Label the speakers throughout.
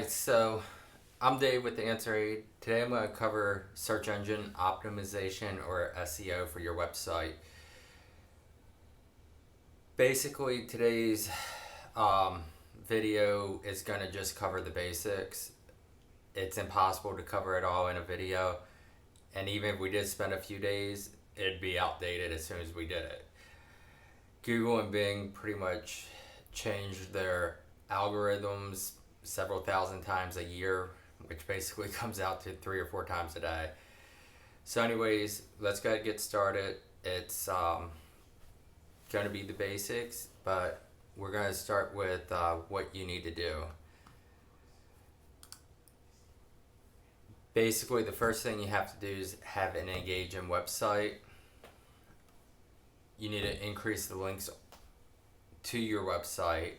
Speaker 1: So I'm Dave with the Answer Aid. Today I'm going to cover search engine optimization or SEO for your website. Basically, today's um, video is going to just cover the basics. It's impossible to cover it all in a video, and even if we did spend a few days, it'd be outdated as soon as we did it. Google and Bing pretty much changed their algorithms several thousand times a year, which basically comes out to 3 or 4 times a day. So anyways, let's go ahead and get started. It's going to be the basics, but we're going to start with what you need to do. Basically, the first thing you have to do is have an engaging website. You need to increase the links to your website.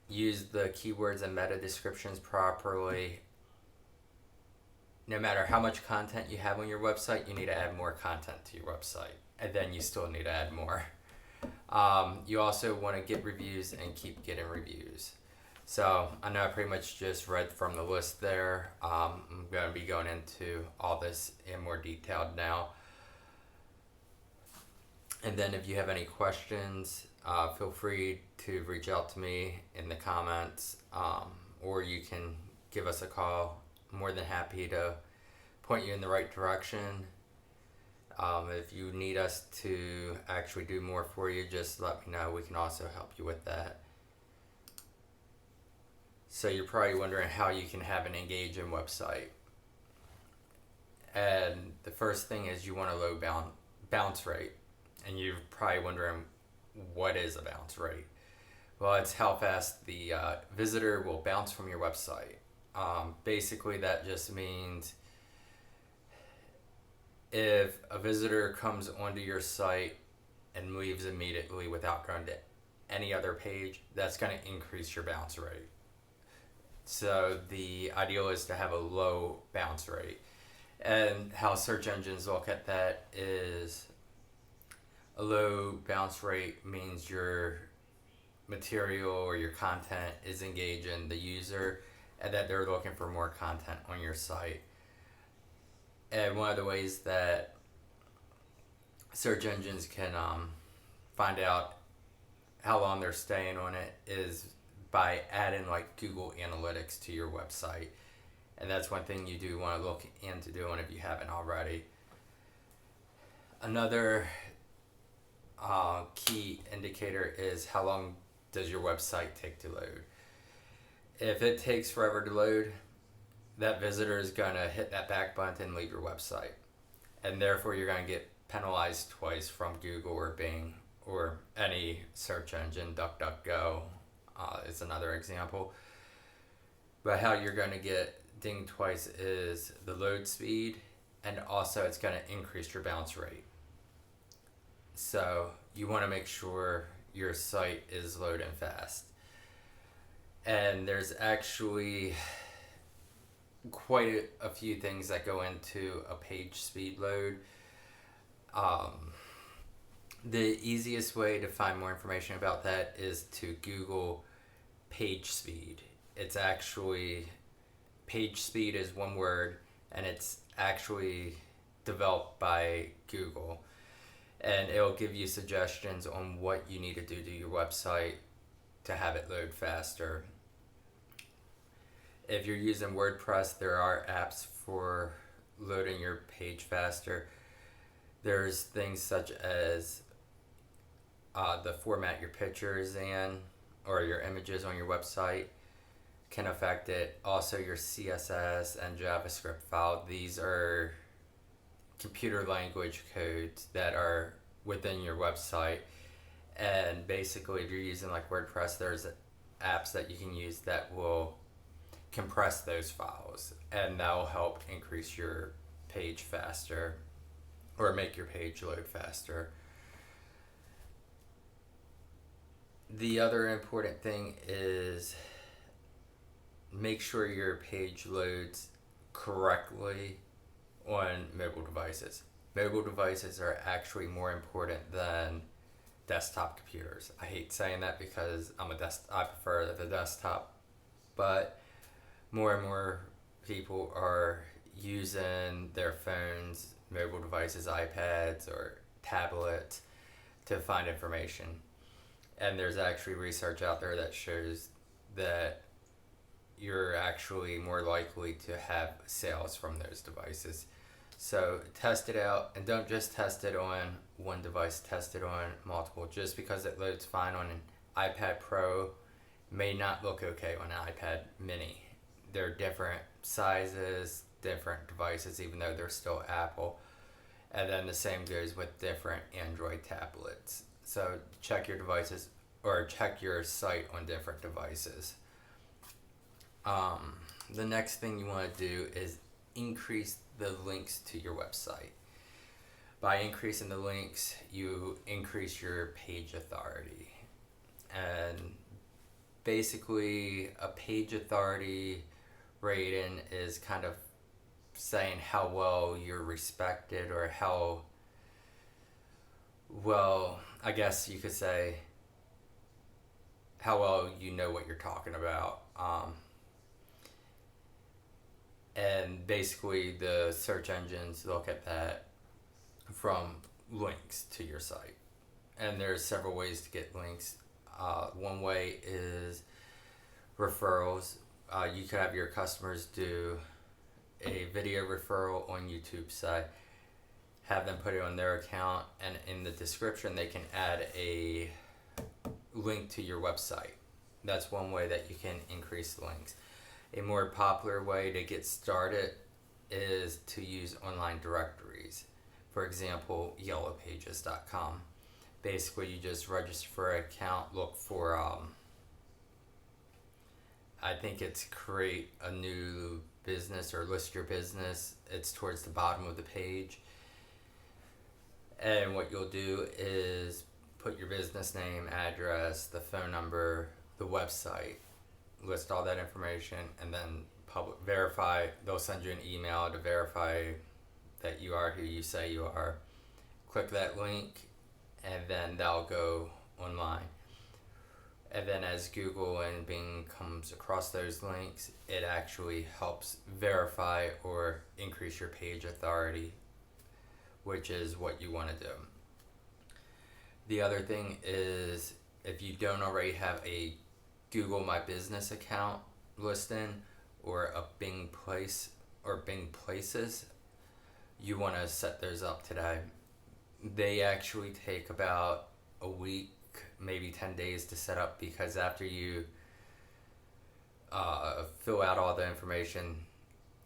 Speaker 1: Use the keywords and meta descriptions properly. No matter how much content you have on your website, you need to add more content to your website. And then you still need to add more. You also want to get reviews and keep getting reviews. So I know I pretty much just read from the list there. I'm going to be going into all this in more detail now. And then if you have any questions, feel free to reach out to me in the comments, or you can give us a call. I'm more than happy to point you in the right direction. If you need us to actually do more for you, just let me know. We can also help you with that. So you're probably wondering how you can have an engaging website. And the first thing is you want a low bounce rate. And you're probably wondering, what is a bounce rate? Well, it's how fast the visitor will bounce from your website. Basically, that just means if a visitor comes onto your site and leaves immediately without going to any other page, that's going to increase your bounce rate. So the ideal is to have a low bounce rate. And how search engines look at that is a low bounce rate means your material or your content is engaging the user and that they're looking for more content on your site. And one of the ways that search engines can find out how long they're staying on it is by adding like Google Analytics to your website. And that's one thing you do want to look into doing if you haven't already. Another key indicator is how long does your website take to load. If it takes forever to load, that visitor is going to hit that back button and leave your website. And therefore you're going to get penalized twice from Google or Bing or any search engine. DuckDuckGo is another example. But how you're going to get dinged twice is the load speed, and also it's going to increase your bounce rate. So you want to make sure your site is loading fast. And there's actually quite a few things that go into a page speed load. The easiest way to find more information about that is to Google page speed. It's actually, page speed is one word, and it's actually developed by Google. And it'll give you suggestions on what you need to do to your website to have it load faster. If you're using WordPress, there are apps for loading your page faster. There's things such as the format your pictures in or your images on your website can affect it. Also, your CSS and JavaScript file. These are computer language codes that are within your website. And basically, if you're using like WordPress, there's apps that you can use that will compress those files, and that will help increase your page faster or make your page load faster. The other important thing is make sure your page loads correctly on mobile devices. Mobile devices are actually more important than desktop computers. I hate saying that because I prefer the desktop, but more and more people are using their phones, mobile devices, iPads, or tablets to find information. And there's actually research out there that shows that you're actually more likely to have sales from those devices. So test it out, and don't just test it on one device, test it on multiple. Just because it loads fine on an iPad Pro may not look okay on an iPad Mini. They're different sizes, different devices, even though they're still Apple. And then the same goes with different Android tablets. So check your devices, or check your site on different devices. The next thing you want to do is increase the links to your website. By increasing the links, you increase your page authority. And basically, a page authority rating is kind of saying how well you're respected, or how well, I guess you could say, how well you know what you're talking about. And basically, the search engines look at that from links to your site. And there's several ways to get links. One way is referrals. You could have your customers do a video referral on YouTube site, have them put it on their account, and in the description they can add a link to your website. That's one way that you can increase links. A more popular way to get started is to use online directories. For example, yellowpages.com. Basically, you just register for an account, look for, I think it's create a new business or list your business. It's towards the bottom of the page. And what you'll do is put your business name, address, the phone number, the website, list all that information, and then verify. They'll send you an email to verify that you are who you say you are. Click that link, and then that'll go online. And then as Google and Bing comes across those links, it actually helps verify or increase your page authority, which is what you want to do. The other thing is, if you don't already have a Google My Business account listing, or a Bing Place or Bing Places, you want to set those up today. They actually take about a week, maybe 10 days to set up, because after you fill out all the information,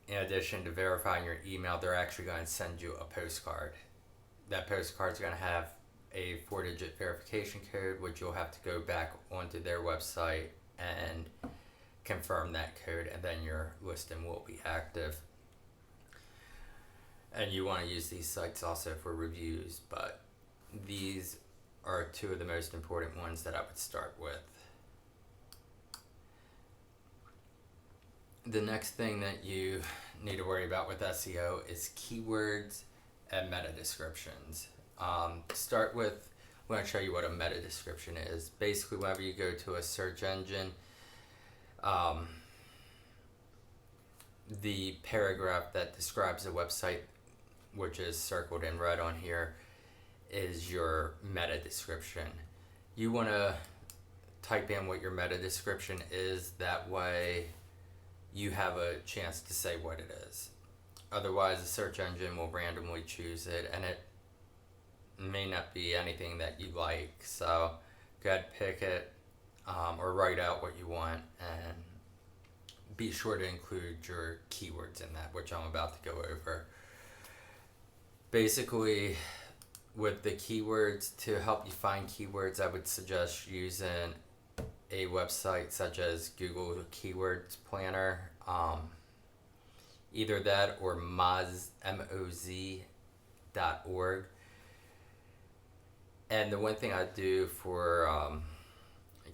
Speaker 1: in addition to verifying your email, they're actually going to send you a postcard. That postcard is going to have a 4-digit verification code, which you'll have to go back onto their website and confirm that code, and then your listing will be active. And you want to use these sites also for reviews, but these are two of the most important ones that I would start with. The next thing that you need to worry about with SEO is keywords and meta descriptions. Start with, I'm going to show you what a meta description is. Basically, whenever you go to a search engine, the paragraph that describes the website, which is circled in red on here, is your meta description. You want to type in what your meta description is. That way you have a chance to say what it is. Otherwise, the search engine will randomly choose it, and it may not be anything that you like. So go ahead, pick it, or write out what you want, and be sure to include your keywords in that, which I'm about to go over. Basically, with the keywords, to help you find keywords, I would suggest using a website such as Google Keywords Planner. Either that or moz.org. And the one thing I do for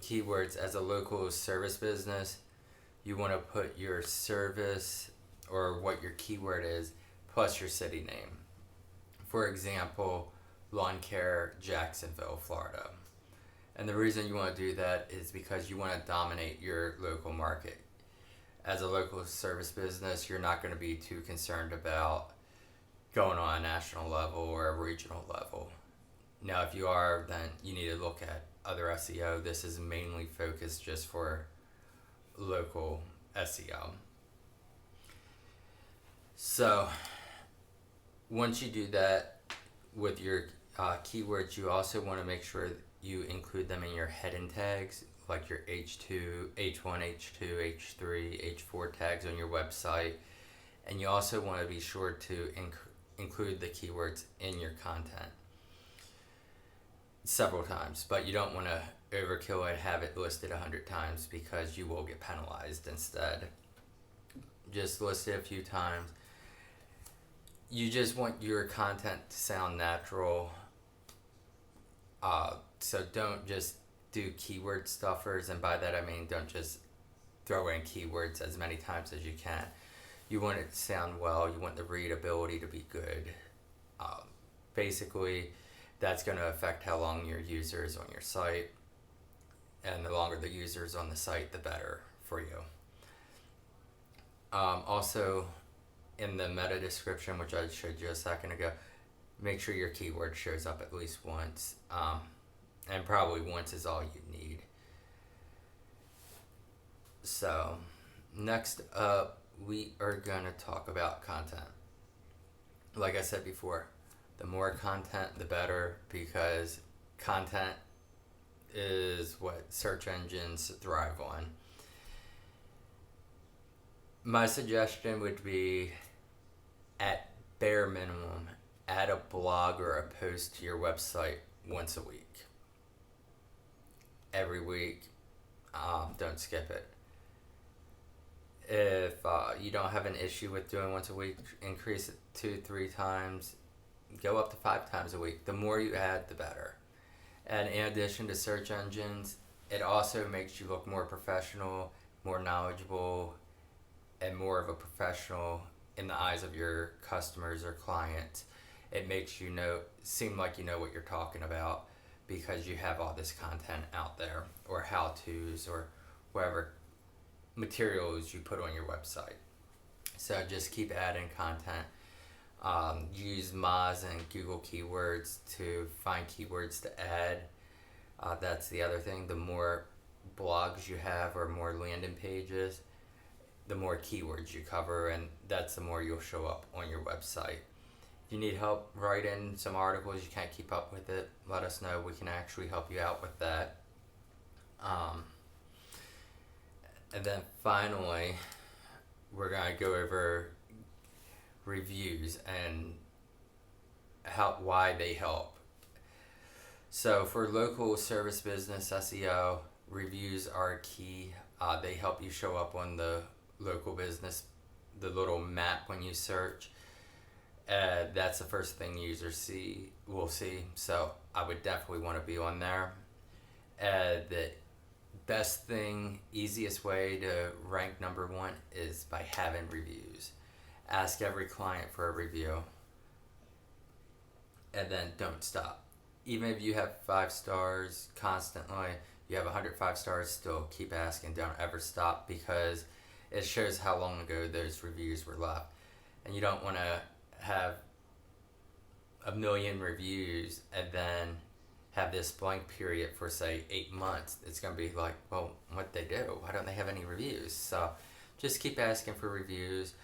Speaker 1: keywords, as a local service business, you want to put your service or what your keyword is plus your city name. For example, lawn care, Jacksonville, Florida. And the reason you want to do that is because you want to dominate your local market. As a local service business, you're not going to be too concerned about going on a national level or a regional level. Now, if you are, then you need to look at other SEO. This is mainly focused just for local SEO. So, once you do that with your keywords, you also want to make sure you include them in your heading tags, like your H2, H1, H2, H3, H4 tags on your website. And you also want to be sure to include the keywords in your content several times, but you don't want to overkill and have it listed 100 times because you will get penalized instead. Just list it a few times. You just want your content to sound natural. So don't just do keyword stuffers, and by that I mean don't just throw in keywords as many times as you can. You want it to sound well. You want the readability to be good. Basically, that's going to affect how long your user is on your site, and the longer the user is on the site, the better for you. Also, in the meta description, which I showed you a second ago, make sure your keyword shows up at least once, and probably once is all you need. So, next up, we are going to talk about content. Like I said before, the more content, the better, because content is what search engines thrive on. My suggestion would be, at bare minimum, add a blog or a post to your website once a week. Every week, don't skip it. If you don't have an issue with doing once a week, increase it 2-3 times. Go up to 5 times a week. The more you add, the better. And in addition to search engines, it also makes you look more professional, more knowledgeable, and more of a professional in the eyes of your customers or clients. It makes you seem like you know what you're talking about because you have all this content out there, or how-tos, or whatever materials you put on your website. So just keep adding content. Use Moz and Google keywords to find keywords to add. That's the other thing. The more blogs you have or more landing pages, the more keywords you cover, and that's the more you'll show up on your website. If you need help writing some articles, you can't keep up with it, let us know. We can actually help you out with that. And then finally, we're going to go over reviews and why they help. So for local service business SEO, reviews are key. They help you show up on the local business, the little map when you search. That's the first thing users will see. So I would definitely want to be on there. The best thing, easiest way to rank number 1 is by having reviews. Ask every client for a review, and then don't stop. Even if you have 5 stars constantly, you have 100 5-stars, still keep asking. Don't ever stop, because it shows how long ago those reviews were left. And you don't want to have 1 million reviews and then have this blank period for, say, 8 months. It's going to be like, well, what'd they do? Why don't they have any reviews? So just keep asking for reviews.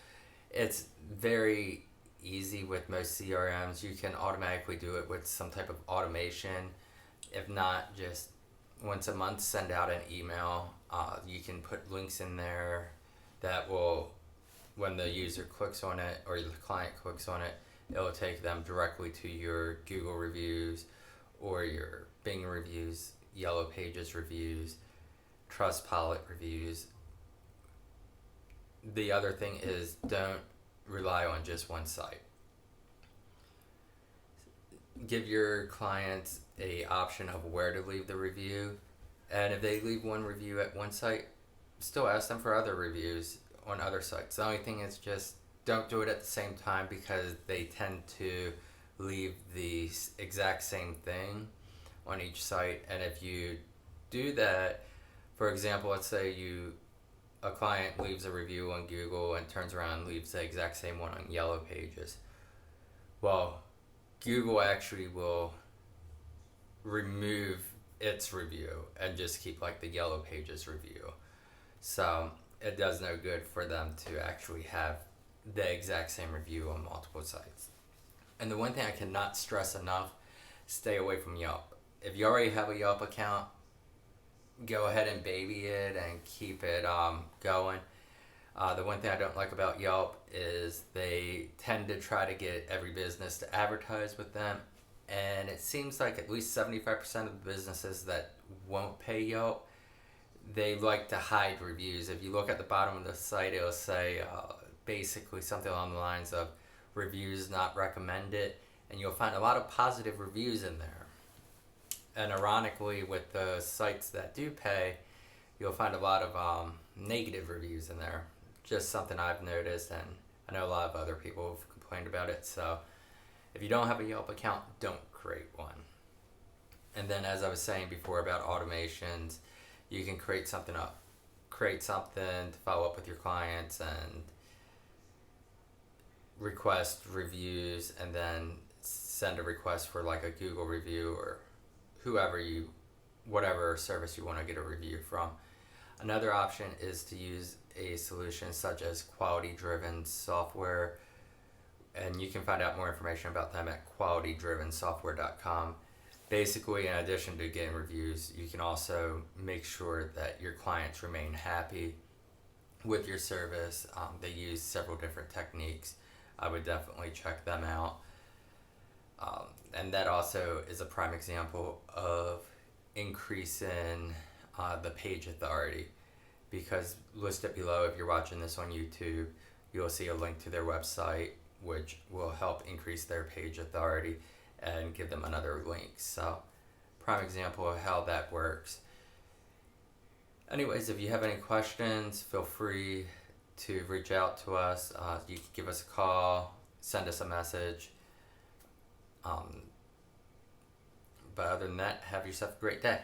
Speaker 1: It's very easy with most CRMs. You can automatically do it with some type of automation. If not, just once a month, send out an email. You can put links in there that will, when the user clicks on it or the client clicks on it, it'll take them directly to your Google reviews or your Bing reviews, Yellow Pages reviews, Trustpilot reviews. The other thing is, don't rely on just one site. Give your clients a option of where to leave the review, and if they leave one review at one site, still ask them for other reviews on other sites. The only thing is, just don't do it at the same time, because they tend to leave the exact same thing on each site. And if you do that, for example, let's say a client leaves a review on Google and turns around and leaves the exact same one on Yellow Pages. Well, Google actually will remove its review and just keep like the Yellow Pages review. So it does no good for them to actually have the exact same review on multiple sites. And the one thing I cannot stress enough, stay away from Yelp. If you already have a Yelp account, go ahead and baby it and keep it going. The one thing I don't like about Yelp is they tend to try to get every business to advertise with them. And it seems like at least 75% of the businesses that won't pay Yelp, they like to hide reviews. If you look at the bottom of the site, it'll say basically something along the lines of reviews not recommended. And you'll find a lot of positive reviews in there. And ironically, with the sites that do pay, you'll find a lot of negative reviews in there. Just something I've noticed, and I know a lot of other people have complained about it. So if you don't have a Yelp account, don't create one. And then, as I was saying before about automations, you can create something to follow up with your clients and request reviews, and then send a request for like a Google review or whatever service you want to get a review from. Another option is to use a solution such as Quality Driven Software, and you can find out more information about them at qualitydrivensoftware.com. Basically, in addition to getting reviews, you can also make sure that your clients remain happy with your service. They use several different techniques. I would definitely check them out. And that also is a prime example of increasing the page authority, because listed below, if you're watching this on YouTube, you'll see a link to their website, which will help increase their page authority and give them another link. So, prime example of how that works. Anyways, if you have any questions, feel free to reach out to us. You can give us a call, send us a message. But other than that, have yourself a great day.